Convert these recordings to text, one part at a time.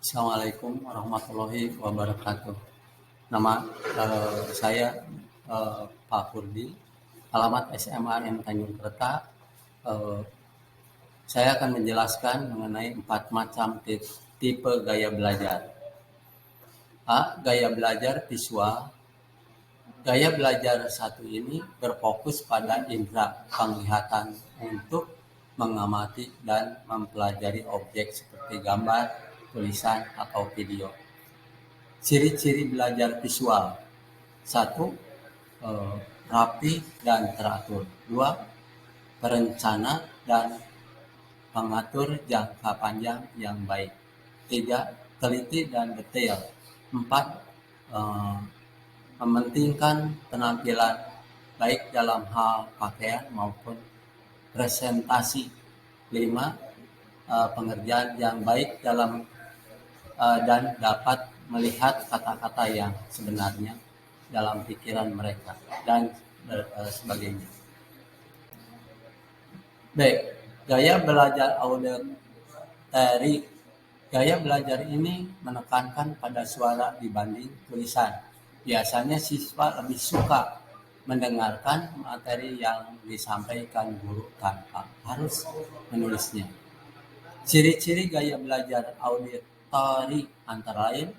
Assalamualaikum warahmatullahi wabarakatuh. Nama saya Pak Kurdi, alamat SMA Tanjung Kerta. Eh, saya akan menjelaskan mengenai 4 macam tipe gaya belajar. A. Gaya belajar visual. Gaya belajar satu ini berfokus pada indera penglihatan untuk mengamati dan mempelajari objek seperti gambar, tulisan, atau video. Ciri-ciri belajar visual. 1. Rapi dan teratur. 2. Perencana dan pengatur jangka panjang yang baik. 3. Teliti dan detail. 4. Mementingkan penampilan baik dalam hal pakaian maupun presentasi. 5. Pengerjaan yang baik dalam dan dapat melihat kata-kata yang sebenarnya dalam pikiran mereka dan sebagainya. B. Gaya belajar auditory. Gaya belajar ini menekankan pada suara dibanding tulisan. Biasanya siswa lebih suka mendengarkan materi yang disampaikan guru tanpa harus menulisnya. Ciri-ciri gaya belajar auditory antara lain: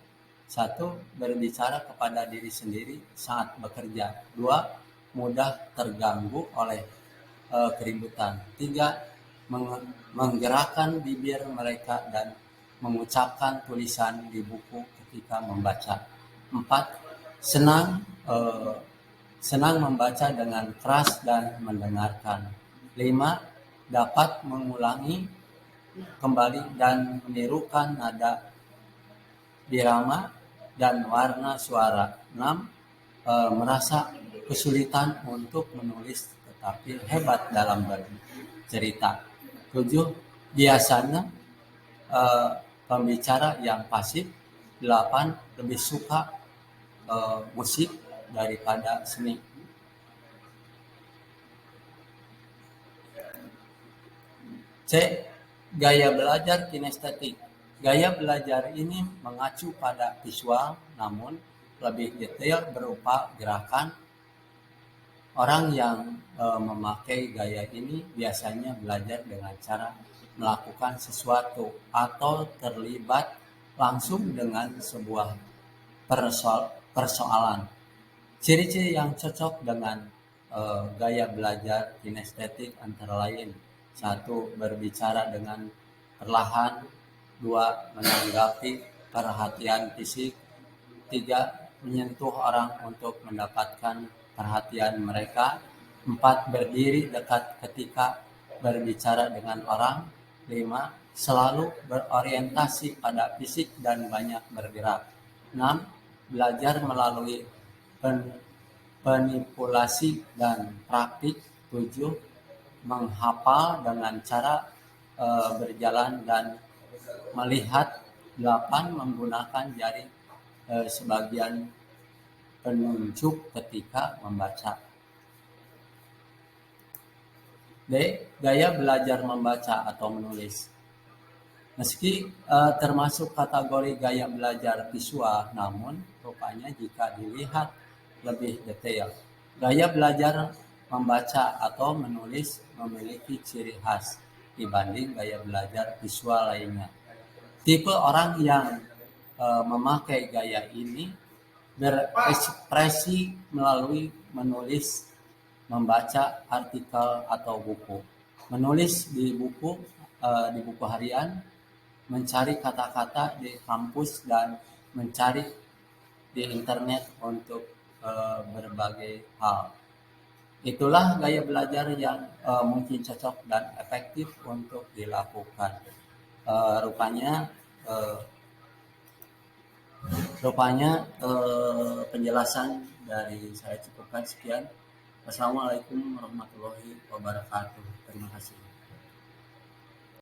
1. Berbicara kepada diri sendiri saat bekerja. 2. Mudah terganggu oleh keributan. 3. Menggerakkan bibir mereka dan mengucapkan tulisan di buku ketika membaca. 4. Senang membaca dengan keras dan mendengarkan. 5. Dapat mengulangi kembali dan menirukan nada irama dan warna suara. 6. Merasa kesulitan untuk menulis tetapi hebat dalam bercerita. 7. Biasanya pembicara yang pasif. 8. Lebih suka musik daripada seni. C. Gaya belajar kinestetik. Gaya belajar ini mengacu pada visual namun lebih detail berupa gerakan. Orang yang memakai gaya ini biasanya belajar dengan cara melakukan sesuatu atau terlibat langsung dengan sebuah persoalan. Ciri-ciri yang cocok dengan gaya belajar kinestetik antara lain: 1. Berbicara dengan perlahan. 2. Menanggapi perhatian fisik. 3. Menyentuh orang untuk mendapatkan perhatian mereka. 4. Berdiri dekat ketika berbicara dengan orang. 5. Selalu berorientasi pada fisik dan banyak bergerak. 6. Belajar melalui manipulasi dan praktik. 7. Menghafal dengan cara berjalan dan melihat. 8. Menggunakan jari sebagian penunjuk ketika membaca. D. Gaya belajar membaca atau menulis. Meski termasuk kategori gaya belajar visual, namun rupanya jika dilihat lebih detail, gaya belajar membaca atau menulis memiliki ciri khas dibanding gaya belajar visual lainnya. Tipe orang yang memakai gaya ini berekspresi melalui menulis, membaca artikel atau buku, menulis di buku harian, mencari kata-kata di kampus, dan mencari di internet untuk berbagai hal. Itulah gaya belajar yang mungkin cocok dan efektif untuk dilakukan. Rupanya penjelasan dari saya cukupkan sekian. Wassalamualaikum warahmatullahi wabarakatuh. Terima kasih.